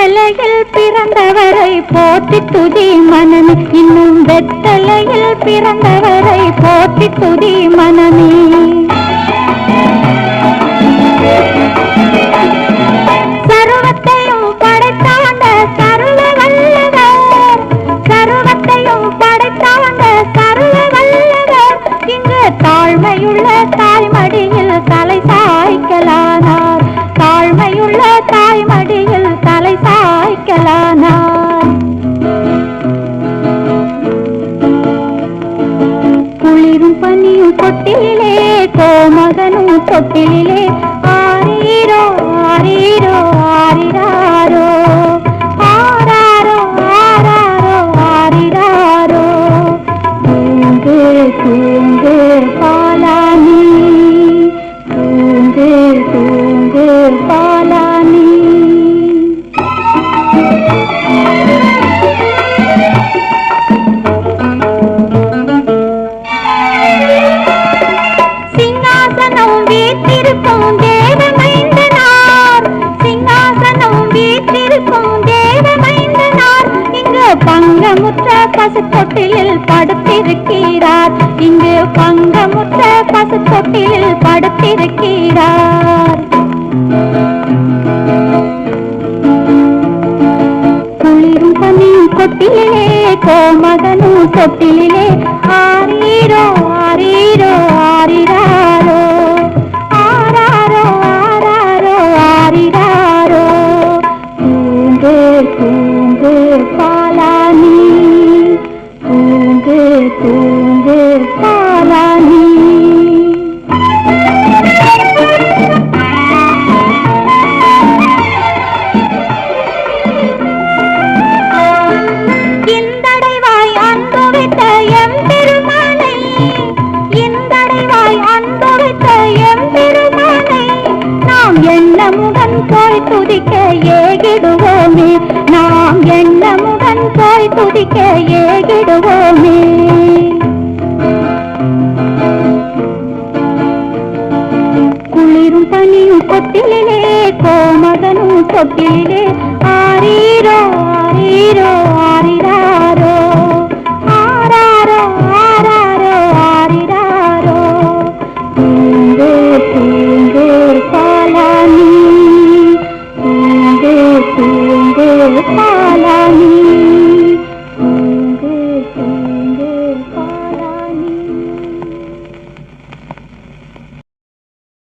வெத்தலையில் பிறந்தவரை போற்றி துதி மனமே, இன்னும் வெத்தலையில் பிறந்தவரை போற்றி துதி மனமே. சர்வத்தையும் படைத்தாண்ட சர்வ வல்லவர், சர்வத்தையும் படைத்தாண்ட சர்வ வல்லவர், இங்கு தாழ்மையுள்ள தாய்மடியில் தலை சாய்க்கலானார், தாழ்மையுள்ள தாய்மடியில் தலை சாய்க்கலானார். குளிரும் பனியும் தொட்டிலே கோமகனும் தொட்டிலே, ஆரீரோ ஆரீரோ ஆரிராரோ, ஆராரோ ஆராரோ ஆரிராரோ. தூங்கு தூங்கு பாலானி, தூங்கு தூங்கு பாலானி. சிங்காசனம் வீற்றிருக்கும் தேவமைந்தனார், சிங்காசனம் வீற்றிருக்கும் தேவமைந்தனார், இங்கு பங்கமுற்ற பசு தொட்டிலில் படுத்திருக்கிறார், இங்கு பங்கமுற்ற பசு தொட்டிலில் படுத்திருக்கிறார். குளிரும் பனியும் தொட்டிலே கோமகனும் தொட்டிலே, ஆரீரோ ஆரீரோ ஆரிராரோ, ஆராரோ ஆராரோ ஆரிராரோ. தூங்கு தூங்கு பாலானி, தூங்கு தூங்கு பாலானி. இந்தடைவாய் அன்பு வைத்த எம் பெருமானை, இந்தடைவாய் அன்பு வைத்த எம் பெருமானை, நாம் எண்ணமுடன் போய் துதிக்க ஏகிடுவோமே, நாம் எண்ணமுடன் போய் துதிக்க ஏகிடுவோமே. குளிரும் பனியும் தொட்டிலே கோமகனும் தொட்டிலே, ஆரீரோ ஆரீரோ ஆரிராரோ, ஆராரோ ஆராரோ ஆரிராரோ. தூங்கு தூங்கு பாலானி, தூங்கு தூங்கு பாலானி.